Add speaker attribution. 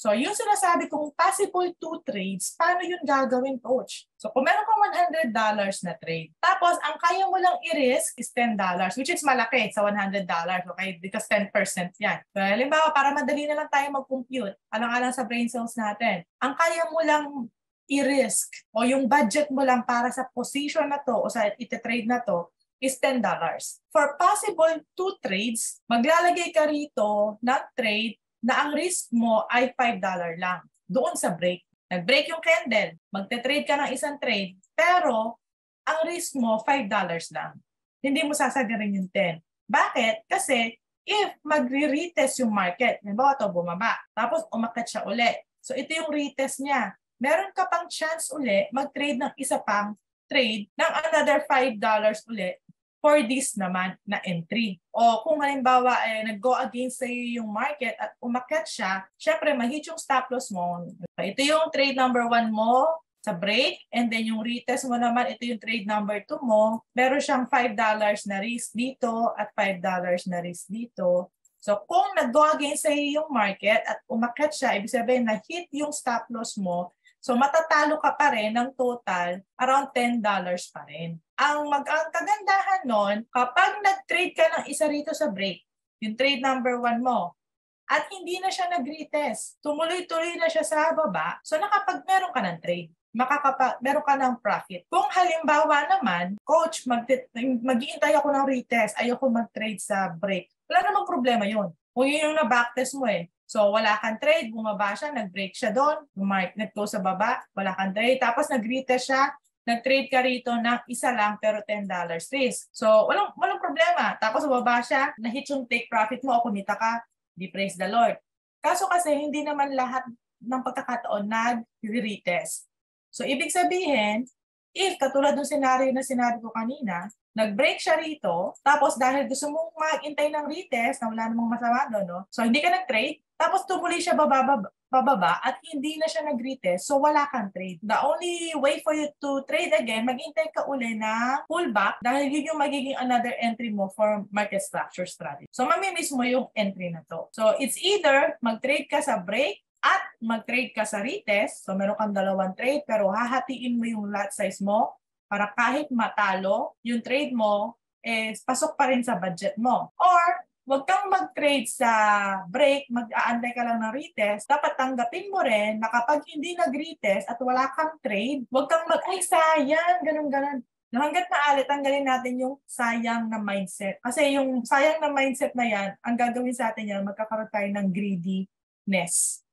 Speaker 1: So, yung sinasabi kong possible 2 trades, paano yun gagawin, coach? So, kung meron kang $100 na trade, tapos ang kaya mo lang i-risk is $10, which is malaki sa $100, okay? Because 10% yan. So, halimbawa, para madali na lang tayo mag-compute, alang-alang sa brain cells natin, ang kaya mo lang i-risk o yung budget mo lang para sa position na to o sa iti-trade na to is $10. For possible 2 trades, maglalagay ka rito ng trade na ang risk mo ay $5 lang doon sa break. Nag-break yung candle, magte-trade ka ng isang trade, pero ang risk mo $5 lang. Hindi mo sasagarin yung 10. Bakit? Kasi if magre-retest yung market, halimbawa ito bumaba, tapos umakyat siya uli. So ito yung retest niya. Meron ka pang chance uli mag-trade ng isa pang trade ng another $5 uli for this naman na entry. O kung halimbawa nag-go against sa yung market at umakyat siya, syempre ma-hit yung stop loss mo. Ito yung trade number 1 mo sa break, and then yung retest mo naman, ito yung trade number 2 mo. Meron siyang $5 na risk dito at $5 na risk dito. So kung nag-go against sa yung market at umakyat siya, ibig sabihin na hit yung stop loss mo, so matatalo ka pa rin ng total around $10 pa rin. Ang kagandahan nun, kapag nag-trade ka ng isa rito sa break, yung trade number 1 mo, at hindi na siya nag-retest, tumuloy-tuloy na siya sa baba, so meron ka ng trade, meron ka ng profit. Kung halimbawa naman, coach, mag-iintay ako ng retest, ayoko mag-trade sa break, wala namang problema yun. Kung yun yung na-backtest mo So, wala kang trade, bumaba siya, nag-break siya doon, nag-close sa baba, wala kang trade, tapos nag-retest siya, nag-trade ka rito ng isa lang pero $10 risk. So, walang problema. Tapos bumaba siya, na-hit yung take profit mo o kumita ka, di praise the Lord. Kaso kasi, hindi naman lahat ng pagkakataon nag-retest. So, ibig sabihin, if katulad ng scenario na sinabi ko kanina, nag-break siya rito, tapos dahil gusto mong mag-intay ng retest na wala namang masama doon, no? So hindi ka nag-trade, tapos tumuloy siya bababa at hindi na siya nag-retest, so wala kang trade. The only way for you to trade again, mag-intay ka uli na pullback dahil yun yung magiging another entry mo for market structure strategy. So mamimiss mo yung entry na to. So it's either mag-trade ka sa break at mag-trade ka sa retest, so meron kang dalawang trade pero hahatiin mo yung lot size mo para kahit matalo, yung trade mo pasok pa rin sa budget mo. Or wag kang mag-trade sa break, mag-aantay ka lang ng retest, dapat tanggapin mo rin na kapag hindi nag-retest at wala kang trade, wag kang ay sayang, ganun-ganun. Hanggat maaari, tanggalin natin yung sayang na mindset. Kasi yung sayang na mindset na yan, ang gagawin sa atin yan, magkakaroon tayo ng greediness.